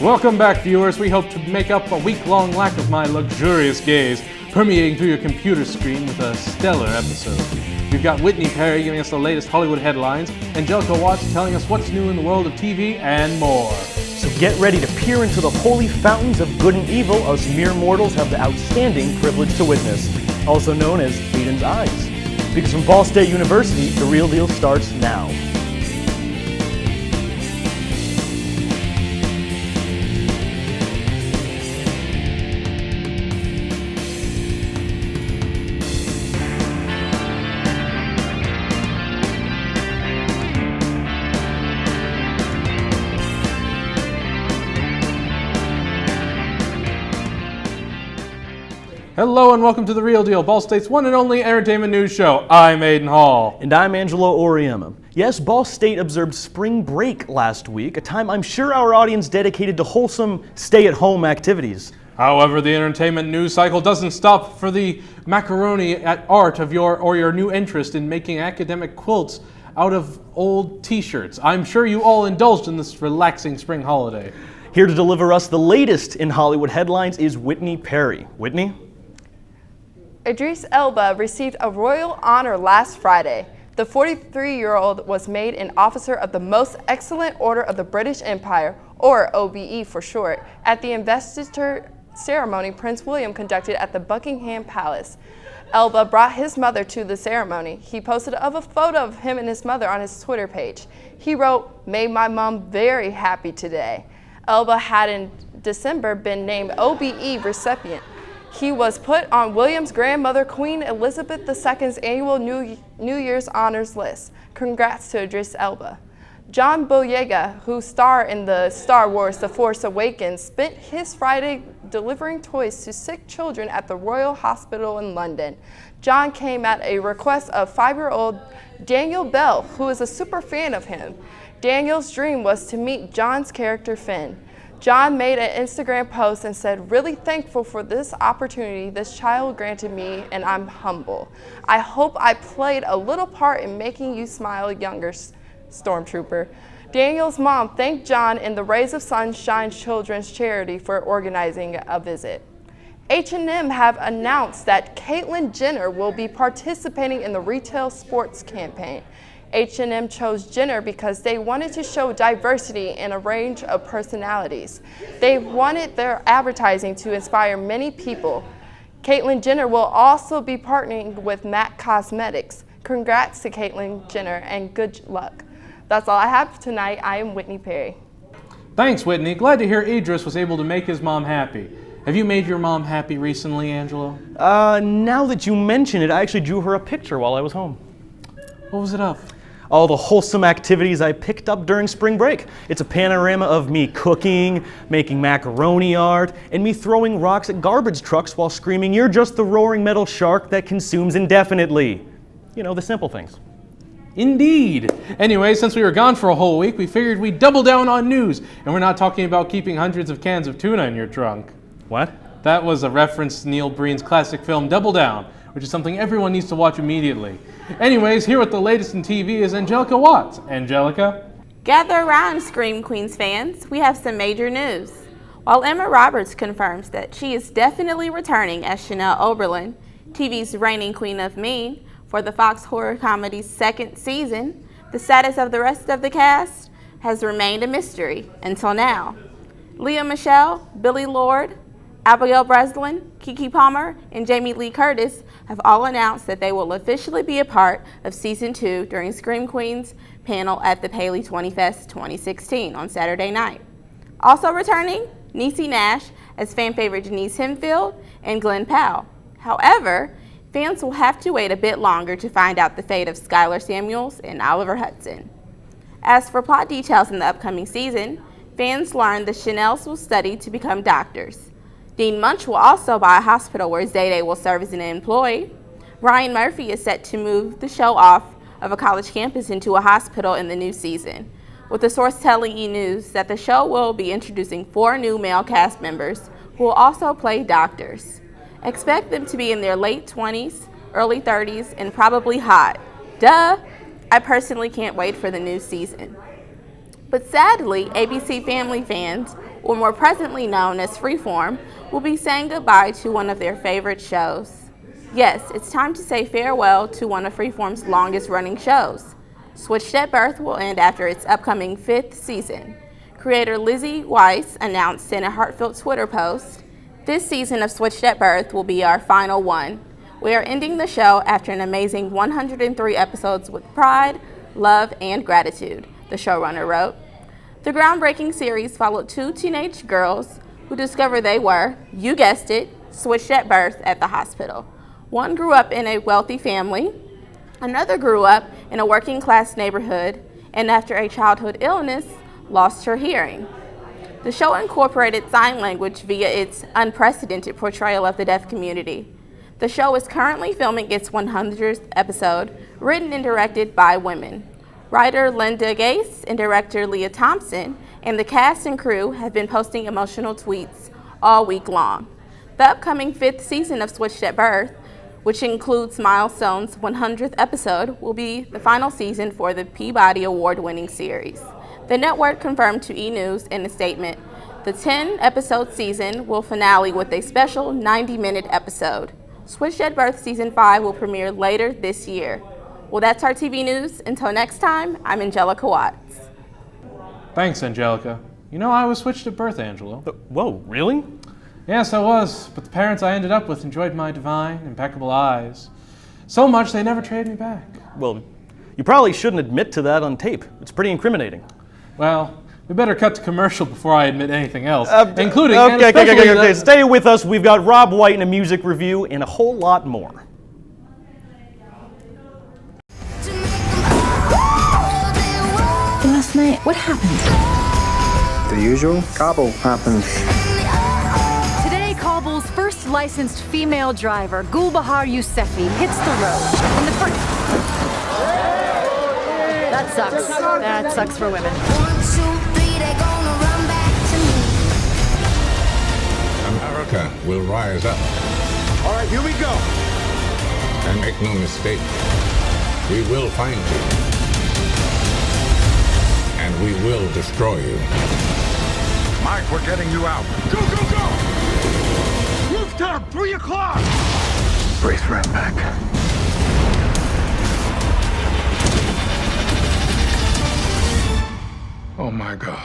Welcome back, viewers. We hope to make up a week-long lack of my luxurious gaze, permeating through your computer screen with a stellar episode. We've got Whitney Perry giving us the latest Hollywood headlines, Angelica Watts telling us what's new in the world of TV, and more. So get ready to peer into the holy fountains of good and evil us mere mortals have the outstanding privilege to witness, also known as Aiden's Eyes. Because from Ball State University, the real deal starts now. Hello and welcome to The Real Deal, Ball State's one and only entertainment news show. I'm Aiden Hall. And I'm Angelo Oriema. Yes, Ball State observed spring break last week, a time I'm sure our audience dedicated to wholesome stay-at-home activities. However, the entertainment news cycle doesn't stop for the macaroni at art of your new interest in making academic quilts out of old t-shirts. I'm sure you all indulged in this relaxing spring holiday. Here to deliver us the latest in Hollywood headlines is Whitney Perry. Whitney? Idris Elba received a royal honor last Friday. The 43-year-old was made an Officer of the Most Excellent Order of the British Empire, or OBE for short, at the investiture ceremony Prince William conducted at the Buckingham Palace. Elba brought his mother to the ceremony. He posted a photo of him and his mother on his Twitter page. He wrote, "Made my mom very happy today." Elba had in December been named OBE recipient. He was put on William's grandmother, Queen Elizabeth II's annual New Year's honors list. Congrats to Idris Elba. John Boyega, who starred in the Star Wars The Force Awakens, spent his Friday delivering toys to sick children at the Royal Hospital in London. John came at a request of 5-year-old Daniel Bell, who is a super fan of him. Daniel's dream was to meet John's character Finn. John made an Instagram post and said, "Really thankful for this opportunity this child granted me, and I'm humble. I hope I played a little part in making you smile, younger stormtrooper." Daniel's mom thanked John in the Rays of Sunshine Children's Charity for organizing a visit. H&M have announced that Caitlyn Jenner will be participating in the retail sports campaign. H&M chose Jenner because they wanted to show diversity in a range of personalities. They wanted their advertising to inspire many people. Caitlyn Jenner will also be partnering with MAC Cosmetics. Congrats to Caitlyn Jenner and good luck. That's all I have tonight. I am Whitney Perry. Thanks, Whitney. Glad to hear Idris was able to make his mom happy. Have you made your mom happy recently, Angelo? Now that you mention it, I actually drew her a picture while I was home. What was it of? All the wholesome activities I picked up during spring break. It's a panorama of me cooking, making macaroni art, and me throwing rocks at garbage trucks while screaming, "You're just the roaring metal shark that consumes indefinitely." You know, the simple things. Indeed. Anyway, since we were gone for a whole week, we figured we'd double down on news, and we're not talking about keeping hundreds of cans of tuna in your trunk. What? That was a reference to Neil Breen's classic film Double Down, which is something everyone needs to watch immediately. Anyways, here with the latest in TV is Angelica Watts. Angelica? Gather around, Scream Queens fans. We have some major news. While Emma Roberts confirms that she is definitely returning as Chanel Oberlin, TV's reigning Queen of Mean, for the Fox horror comedy's second season, the status of the rest of the cast has remained a mystery until now. Lea Michele, Billy Lord, Abigail Breslin, Keke Palmer, and Jamie Lee Curtis have all announced that they will officially be a part of Season 2 during Scream Queens panel at the Paley 20 Fest 2016 on Saturday night. Also returning, Niecy Nash as fan favorite Denise Hempfield and Glenn Powell. However, fans will have to wait a bit longer to find out the fate of Skylar Samuels and Oliver Hudson. As for plot details in the upcoming season, fans learned the Chanels will study to become doctors. Dean Munch will also buy a hospital where Zayday will serve as an employee. Ryan Murphy is set to move the show off of a college campus into a hospital in the new season, with the source telling E! News that the show will be introducing 4 new male cast members who will also play doctors. Expect them to be in their late 20s, early 30s, and probably hot. Duh! I personally can't wait for the new season. But sadly, ABC Family fans or more presently known as Freeform, will be saying goodbye to one of their favorite shows. Yes, it's time to say farewell to one of Freeform's longest running shows. Switched at Birth will end after its upcoming 5th season. Creator Lizzie Weiss announced in a heartfelt Twitter post, "This season of Switched at Birth will be our final one. We are ending the show after an amazing 103 episodes with pride, love, and gratitude," the showrunner wrote. The groundbreaking series followed 2 teenage girls who discovered they were, you guessed it, switched at birth at the hospital. One grew up in a wealthy family, another grew up in a working-class neighborhood, and after a childhood illness, lost her hearing. The show incorporated sign language via its unprecedented portrayal of the deaf community. The show is currently filming its 100th episode, written and directed by women. Writer Linda Gase and director Leah Thompson and the cast and crew have been posting emotional tweets all week long. The upcoming 5th season of Switched at Birth, which includes Milestone's 100th episode, will be the final season for the Peabody Award-winning series. The network confirmed to E! News in a statement, the 10-episode season will finale with a special 90-minute episode. Switched at Birth Season 5 will premiere later this year. Well, that's our TV news. Until next time, I'm Angelica Watts. Thanks, Angelica. You know, I was switched at birth, Angelo. Whoa, really? Yes, I was, but the parents I ended up with enjoyed my divine, impeccable eyes. So much they never traded me back. Well, you probably shouldn't admit to that on tape. It's pretty incriminating. Well, we better cut to commercial before I admit anything else, including Okay, stay with us. We've got Rob White in a music review and a whole lot more. Last night, what happened? The usual. Kabul happened. Today, Kabul's first licensed female driver, Gulbahar Yousefi, hits the road. In the first... That sucks. That sucks for women. 1, 2, 3, they're gonna run back to me. America will rise up. All right, here we go. And make no mistake, we will find you. And we will destroy you. Mike, we're getting you out. Go, go, go! Rooftop, 3 o'clock! Brace right back. Oh my God.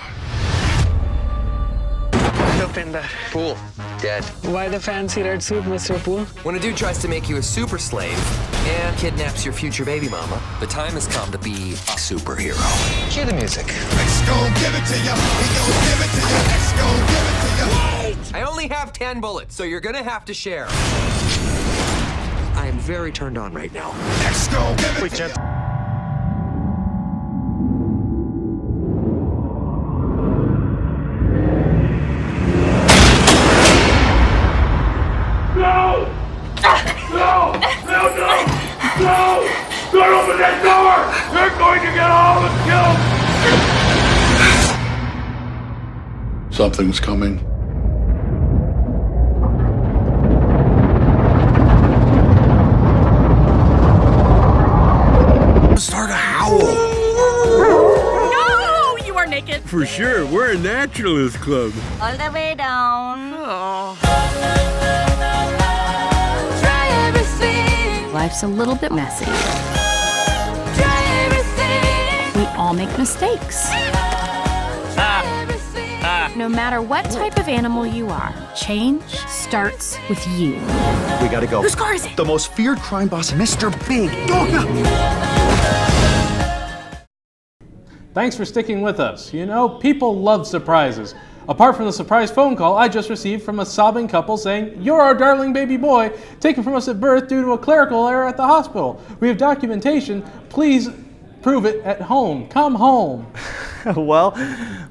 Dopinder. Pool. Dead. Why the fancy red suit, Mr. Poole? When a dude tries to make you a super slave and kidnaps your future baby mama, the time has come to be a superhero. Cue the music. Let's go give it to you. We gon' give it to you. Let's go give it to you. I only have 10 bullets, so you're gonna have to share. I am very turned on right now. Let's go give it to you. Don't open that door! They're going to get all of us killed! Something's coming. Start a howl. No! You are naked. For sure, we're a naturalist club. All the way down. Oh. Try everything. Life's a little bit messy. Try everything. We all make mistakes. No matter what type of animal you are, change starts with you. We gotta go. Whose car is it? The most feared crime boss, Mr. Big. Thanks for sticking with us. You know, people love surprises. Apart from the surprise phone call I just received from a sobbing couple saying, "You're our darling baby boy, taken from us at birth due to a clerical error at the hospital. We have documentation. Please prove it at home. Come home." Well,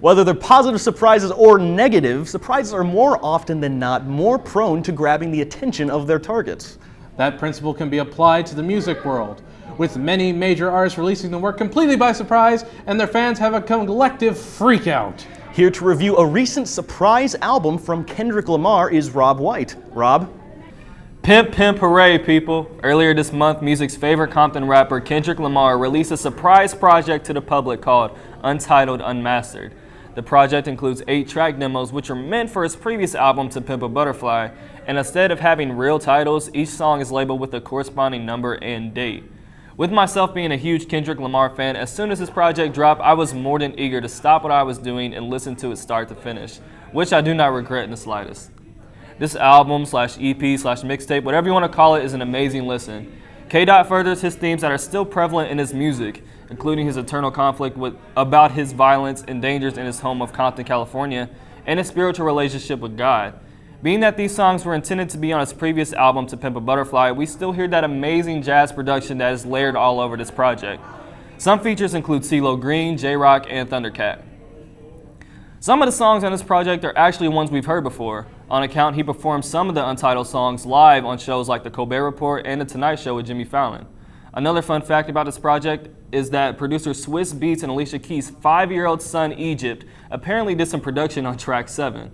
whether they're positive surprises or negative, surprises are more often than not more prone to grabbing the attention of their targets. That principle can be applied to the music world, with many major artists releasing their work completely by surprise, and their fans have a collective freakout. Here to review a recent surprise album from Kendrick Lamar is Rob White. Rob? Pimp, pimp, hooray, people. Earlier this month, music's favorite Compton rapper, Kendrick Lamar, released a surprise project to the public called Untitled Unmastered. The project includes 8 track demos, which are meant for his previous album, To Pimp a Butterfly, and instead of having real titles, each song is labeled with a corresponding number and date. With myself being a huge Kendrick Lamar fan, as soon as this project dropped, I was more than eager to stop what I was doing and listen to it start to finish, which I do not regret in the slightest. This album / EP / mixtape, whatever you want to call it, is an amazing listen. K-Dot furthers his themes that are still prevalent in his music, including his eternal conflict about his violence and dangers in his home of Compton, California, and his spiritual relationship with God. Being that these songs were intended to be on his previous album, To Pimp a Butterfly, we still hear that amazing jazz production that is layered all over this project. Some features include CeeLo Green, J-Rock, and Thundercat. Some of the songs on this project are actually ones we've heard before. On account, he performed some of the untitled songs live on shows like The Colbert Report and The Tonight Show with Jimmy Fallon. Another fun fact about this project is that producer Swiss Beats and Alicia Keys' 5-year-old son, Egypt, apparently did some production on track 7.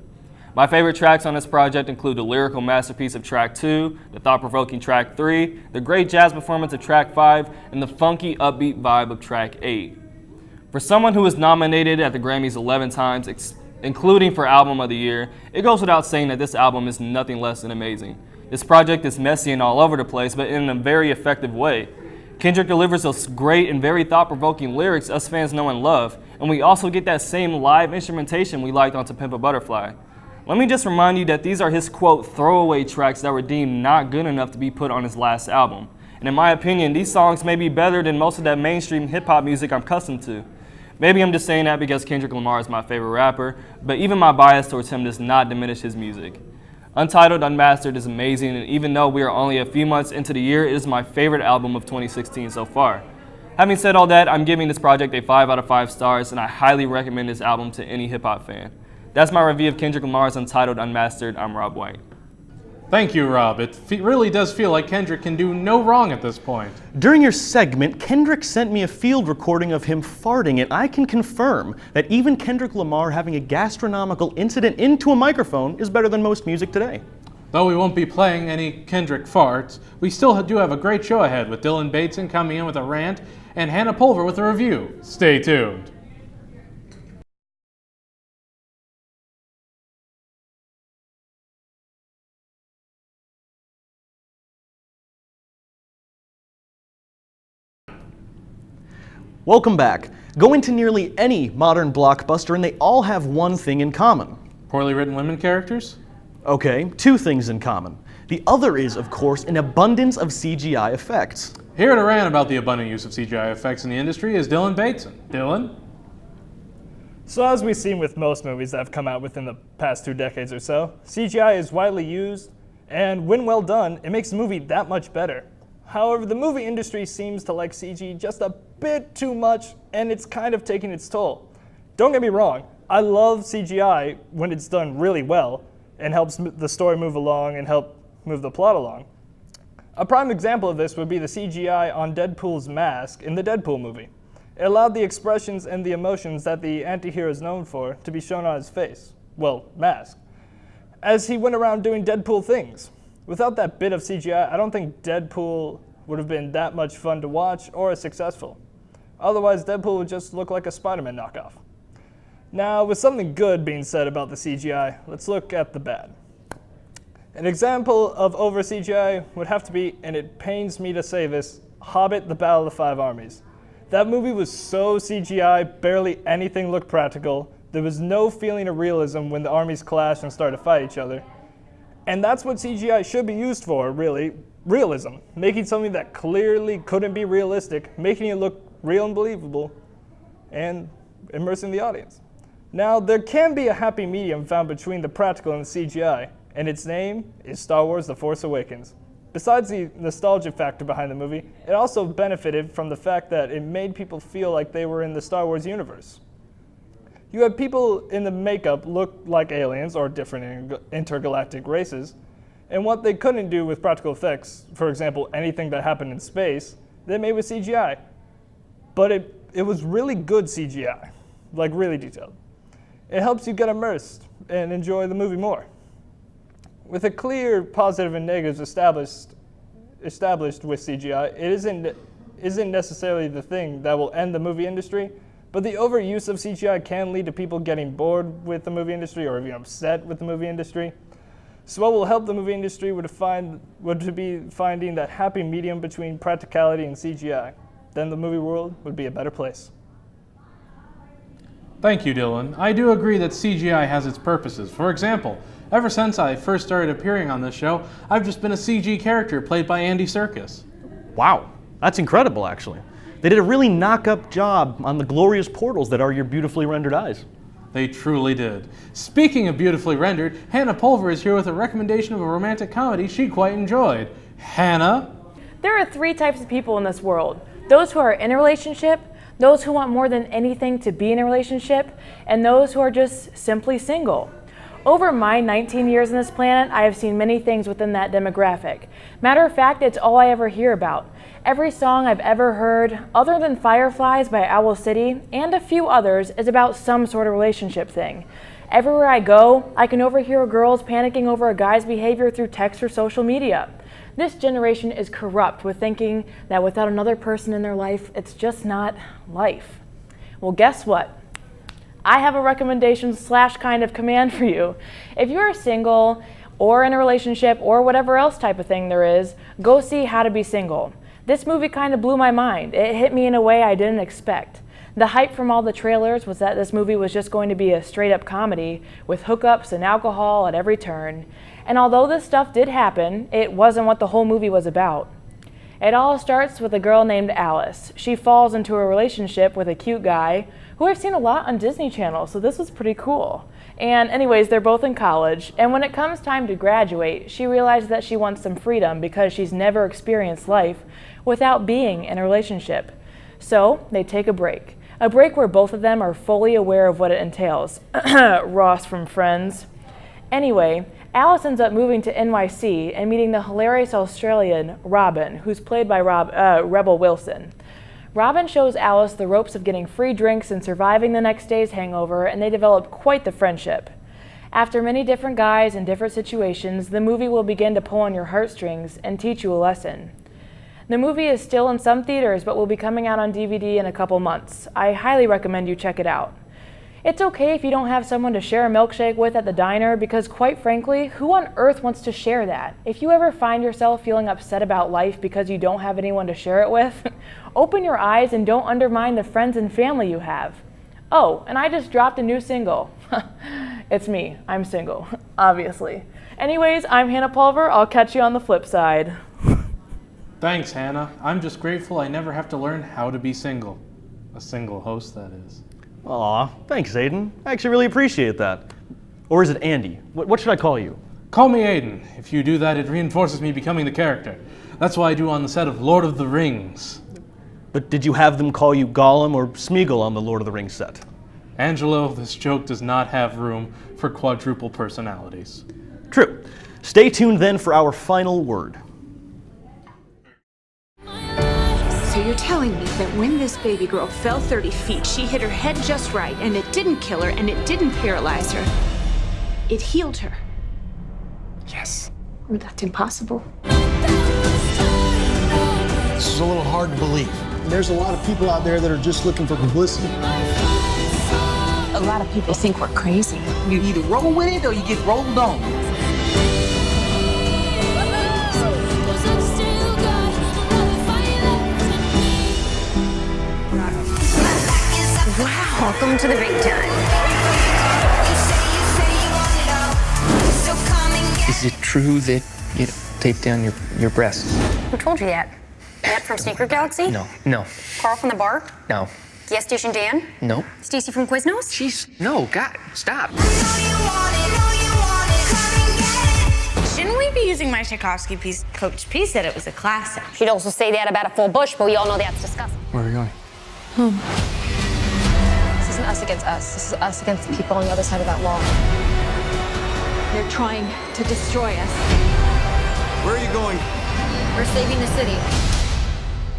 My favorite tracks on this project include the lyrical masterpiece of track 2, the thought-provoking track 3, the great jazz performance of track 5, and the funky upbeat vibe of track 8. For someone who was nominated at the Grammys 11 times, including for Album of the Year, it goes without saying that this album is nothing less than amazing. This project is messy and all over the place, but in a very effective way. Kendrick delivers those great and very thought-provoking lyrics us fans know and love, and we also get that same live instrumentation we liked on To Pimp a Butterfly. Let me just remind you that these are his, quote, throwaway tracks that were deemed not good enough to be put on his last album. And in my opinion, these songs may be better than most of that mainstream hip-hop music I'm accustomed to. Maybe I'm just saying that because Kendrick Lamar is my favorite rapper, but even my bias towards him does not diminish his music. Untitled Unmastered is amazing, and even though we are only a few months into the year, it is my favorite album of 2016 so far. Having said all that, I'm giving this project a 5 out of 5 stars, and I highly recommend this album to any hip-hop fan. That's my review of Kendrick Lamar's Untitled Unmastered. I'm Rob White. Thank you, Rob. It really does feel like Kendrick can do no wrong at this point. During your segment, Kendrick sent me a field recording of him farting, and I can confirm that even Kendrick Lamar having a gastronomical incident into a microphone is better than most music today. Though we won't be playing any Kendrick farts, we still do have a great show ahead with Dylan Bateson coming in with a rant and Hannah Pulver with a review. Stay tuned. Welcome back. Go into nearly any modern blockbuster and they all have one thing in common. Poorly written women characters? Okay, 2 things in common. The other is, of course, an abundance of CGI effects. Here to rant about the abundant use of CGI effects in the industry is Dylan Bateson. Dylan? So as we've seen with most movies that have come out within the past 2 decades or so, CGI is widely used, and when well done, it makes the movie that much better. However, the movie industry seems to like CG just a bit too much, and it's kind of taking its toll. Don't get me wrong, I love CGI when it's done really well and helps the story move along and help move the plot along. A prime example of this would be the CGI on Deadpool's mask in the Deadpool movie. It allowed the expressions and the emotions that the anti-hero is known for to be shown on his face, well, mask, as he went around doing Deadpool things. Without that bit of CGI, I don't think Deadpool would have been that much fun to watch or as successful. Otherwise, Deadpool would just look like a Spider-Man knockoff. Now, with something good being said about the CGI, let's look at the bad. An example of over CGI would have to be, and it pains me to say this, Hobbit: The Battle of the Five Armies. That movie was so CGI, barely anything looked practical. There was no feeling of realism when the armies clashed and started to fight each other. And that's what CGI should be used for, really, realism. Making something that clearly couldn't be realistic, making it look real and believable, and immersing the audience. Now, there can be a happy medium found between the practical and the CGI, and its name is Star Wars: The Force Awakens. Besides the nostalgia factor behind the movie, it also benefited from the fact that it made people feel like they were in the Star Wars universe. You had people in the makeup look like aliens or different intergalactic races, and what they couldn't do with practical effects, for example, anything that happened in space, they made with CGI. But it was really good CGI, like really detailed. It helps you get immersed and enjoy the movie more. With a clear positive and negatives established with CGI, it isn't necessarily the thing that will end the movie industry, But the overuse of CGI can lead to people getting bored with the movie industry or even upset with the movie industry. So what will help the movie industry would be finding that happy medium between practicality and CGI. Then the movie world would be a better place. Thank you, Dylan. I do agree that CGI has its purposes. For example, ever since I first started appearing on this show, I've just been a CG character played by Andy Serkis. Wow, that's incredible, actually. They did a really knock-up job on the glorious portals that are your beautifully rendered eyes. They truly did. Speaking of beautifully rendered, Hannah Pulver is here with a recommendation of a romantic comedy she quite enjoyed. Hannah? There are 3 types of people in this world. Those who are in a relationship, those who want more than anything to be in a relationship, and those who are just simply single. Over my 19 years on this planet, I have seen many things within that demographic. Matter of fact, it's all I ever hear about. Every song I've ever heard, other than Fireflies by Owl City, and a few others, is about some sort of relationship thing. Everywhere I go, I can overhear girls panicking over a guy's behavior through text or social media. This generation is corrupt with thinking that without another person in their life, it's just not life. Well, guess what? I have a recommendation / kind of command for you. If you're single or in a relationship or whatever else type of thing there is, go see How to Be Single. This movie kind of blew my mind. It hit me in a way I didn't expect. The hype from all the trailers was that this movie was just going to be a straight up comedy with hookups and alcohol at every turn. And although this stuff did happen, it wasn't what the whole movie was about. It all starts with a girl named Alice. She falls into a relationship with a cute guy who I've seen a lot on Disney Channel, so this was pretty cool. And anyways, they're both in college, and when it comes time to graduate, she realizes that she wants some freedom because she's never experienced life without being in a relationship. So they take a break where both of them are fully aware of what it entails. Ross from Friends. Anyway, Alice ends up moving to NYC and meeting the hilarious Australian Robin, who's played by Rebel Wilson. Robin shows Alice the ropes of getting free drinks and surviving the next day's hangover, and they develop quite the friendship. After many different guys and different situations, the movie will begin to pull on your heartstrings and teach you a lesson. The movie is still in some theaters, but will be coming out on DVD in a couple months. I highly recommend you check it out. It's okay if you don't have someone to share a milkshake with at the diner, because quite frankly, who on earth wants to share that? If you ever find yourself feeling upset about life because you don't have anyone to share it with, open your eyes and don't undermine the friends and family you have. Oh, and I just dropped a new single. It's me, I'm single, obviously. Anyways, I'm Hannah Pulver. I'll catch you on the flip side. Thanks, Hannah. I'm just grateful I never have to learn how to be single. A single host, that is. Aw, thanks, Aiden. I actually really appreciate that. Or is it Andy? What should I call you? Call me Aiden. If you do that, it reinforces me becoming the character. That's what I do on the set of Lord of the Rings. But did you have them call you Gollum or Smeagol on the Lord of the Rings set? Angelo, this joke does not have room for quadruple personalities. True. Stay tuned then for our final word. So you're telling me that when this baby girl fell 30 feet, she hit her head just right, and it didn't kill her, and it didn't paralyze her. It healed her. Yes. That's impossible. This is a little hard to believe. There's a lot of people out there that are just looking for publicity. A lot of people think we're crazy. You either roll with it or you get rolled on. Wow. Welcome to the big time. Is it true that you taped down your breasts? Who told you that? Matt from Secret Galaxy? No. Carl from the bar? No. Gas Station Dan? No. Stacy from Quiznos? Jeez, no, God, stop. Shouldn't we be using my Tchaikovsky piece? Coach P said it was a classic. She'd also say that about a full bush, but we all know that's disgusting. Where are we going? Home. This isn't us against us. This is us against the people on the other side of that wall. They're trying to destroy us. Where are you going? We're saving the city.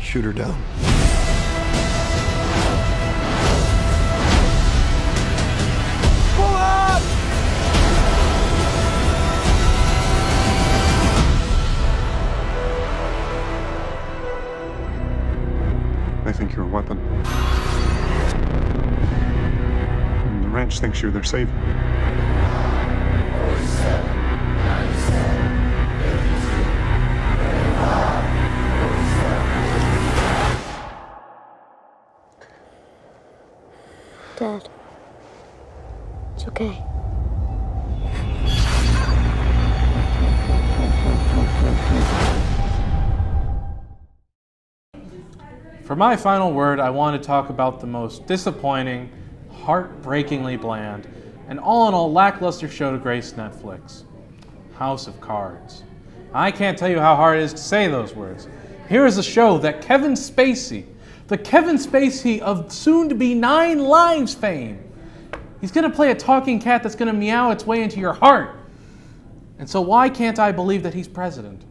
Shoot her down. Pull up! I think you're a weapon. Watts thinks you're their savior. Dad. It's okay. For my final word, I want to talk about the most disappointing, heartbreakingly bland, and all in all lackluster show to grace Netflix. House of Cards. I can't tell you how hard it is to say those words. Here is a show that Kevin Spacey, the Kevin Spacey of soon-to-be 9 Lives fame, he's going to play a talking cat that's going to meow its way into your heart. And so why can't I believe that he's president?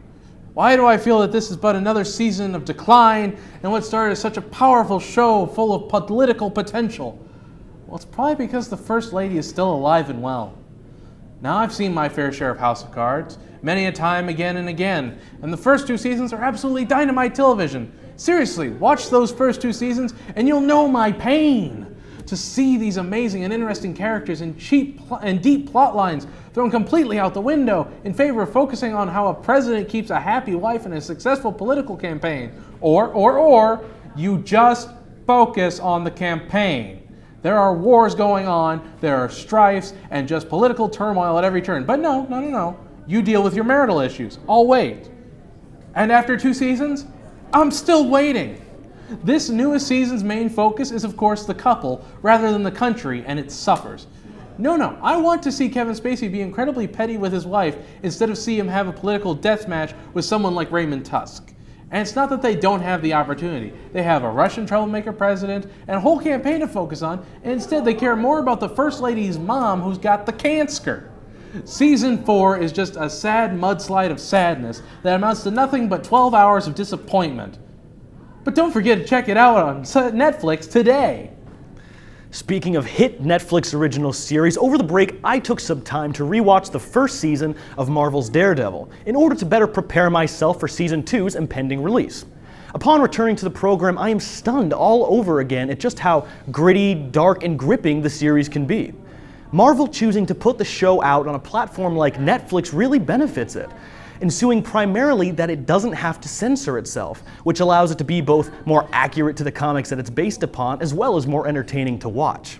Why do I feel that this is but another season of decline and what started as such a powerful show full of political potential? Well, it's probably because the First Lady is still alive and well. Now, I've seen my fair share of House of Cards, many a time again and again, and the first 2 seasons are absolutely dynamite television. Seriously, watch those first 2 seasons and you'll know my pain to see these amazing and interesting characters and deep plot lines thrown completely out the window in favor of focusing on how a president keeps a happy wife in a successful political campaign. Or you just focus on the campaign. There are wars going on, there are strifes, and just political turmoil at every turn. But no. You deal with your marital issues. I'll wait. And after 2 seasons, I'm still waiting. This newest season's main focus is, of course, the couple rather than the country, and it suffers. No, I want to see Kevin Spacey be incredibly petty with his wife instead of see him have a political death match with someone like Raymond Tusk. And it's not that they don't have the opportunity. They have a Russian troublemaker president and a whole campaign to focus on, and instead they care more about the First Lady's mom who's got the cancer. Season 4 is just a sad mudslide of sadness that amounts to nothing but 12 hours of disappointment. But don't forget to check it out on Netflix today. Speaking of hit Netflix original series, over the break I took some time to rewatch the first season of Marvel's Daredevil in order to better prepare myself for Season 2's impending release. Upon returning to the program, I am stunned all over again at just how gritty, dark, and gripping the series can be. Marvel choosing to put the show out on a platform like Netflix really benefits it, ensuing primarily that it doesn't have to censor itself, which allows it to be both more accurate to the comics that it's based upon, as well as more entertaining to watch.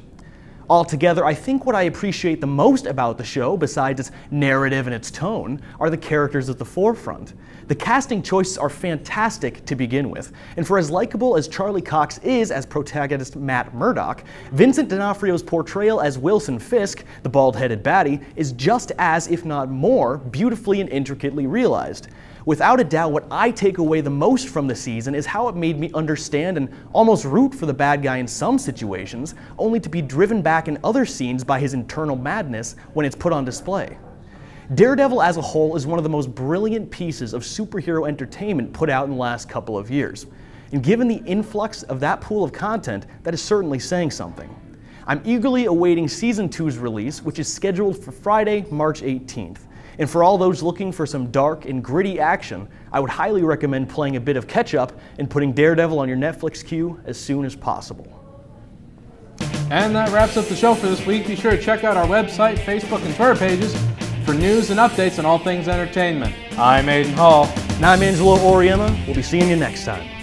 Altogether, I think what I appreciate the most about the show, besides its narrative and its tone, are the characters at the forefront. The casting choices are fantastic to begin with, and for as likable as Charlie Cox is as protagonist Matt Murdock, Vincent D'Onofrio's portrayal as Wilson Fisk, the bald-headed baddie, is just as, if not more, beautifully and intricately realized. Without a doubt, what I take away the most from the season is how it made me understand and almost root for the bad guy in some situations, only to be driven back in other scenes by his internal madness when it's put on display. Daredevil as a whole is one of the most brilliant pieces of superhero entertainment put out in the last couple of years. And given the influx of that pool of content, that is certainly saying something. I'm eagerly awaiting Season 2's release, which is scheduled for Friday, March 18th. And for all those looking for some dark and gritty action, I would highly recommend playing a bit of catch-up and putting Daredevil on your Netflix queue as soon as possible. And that wraps up the show for this week. Be sure to check out our website, Facebook, and Twitter pages for news and updates on all things entertainment. I'm Aiden Hall. And I'm Angelo Oriema. We'll be seeing you next time.